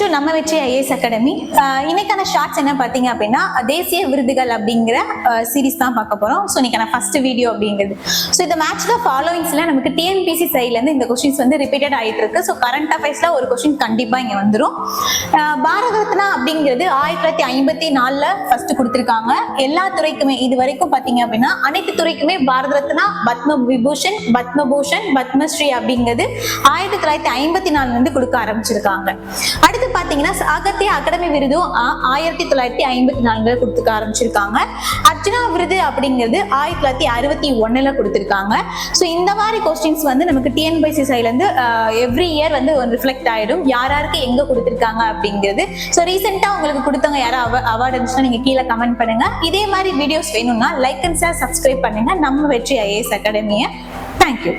To நம்ம வெற்றி IAS academy. இன்னைக்கான ஷார்ட்ஸ் என்ன பார்த்தீங்க அப்படின்னா தேசிய விருதுகள் அப்படிங்கிற சீரீஸ் தான் பார்க்க போறோம். ஸோ இன்னைக்கான ஃபர்ஸ்ட் வீடியோ அப்படிங்கிறது. ஸோ இந்த மேட்ச் த ஃபாலோவிங்ஸ்ல நமக்கு டிஎன்பிசி சைட்லேருந்து இந்த கொஸ்டின்ஸ் வந்து ரிப்பீட்டட் ஆகிட்டு இருக்கு. ஸோ கரண்ட் அஃபேர்ஸ்ல ஒரு கொஸ்டின் கண்டிப்பாக இங்கே வந்துடும். பாரத ரத்னா அப்படிங்கிறது 1954 ஃபர்ஸ்ட் கொடுத்துருக்காங்க. எல்லா துறைக்குமே இது வரைக்கும் பார்த்தீங்க அப்படின்னா அனைத்து துறைக்குமே பாரத ரத்னா, பத்ம விபூஷன், பத்மபூஷன், பத்மஸ்ரீ அப்படிங்கிறது 1954 கொடுக்க ஆரம்பிச்சிருக்காங்க. அடுத்து பாத்தீங்கன்னா சாகித்ய அகாடமி விருதும் 1954 கொடுத்துக்க ஆரம்பிச்சிருக்காங்க. அர்ஜுனா விருது அப்படிங்கிறது 1961 கொடுத்திருக்காங்க. ஸோ இந்த மாதிரி கொஸ்டின்ஸ் வந்து நமக்கு டிஎன்பிசி சைட்ல இருந்து எவ்ரி இயர் வந்து ரிஃப்ளெக்ட் ஆயிடும், யாராருக்கு எங்க கொடுத்திருக்காங்க அப்படிங்கிறது. ஸோ ரீசெண்டா உங்களுக்கு கொடுத்தவங்க யாரும் அவார்டு இருந்துச்சுன்னா நீங்க கீழே கமெண்ட் பண்ணுங்க. இதே மாதிரி வீடியோஸ் வேணும்னா லைக் அண்ட் ஷேர், சப்ஸ்கிரைப் பண்ணுங்க நம்ம வெற்றி ஐஏஎஸ் அகாடமியை. தேங்க்யூ.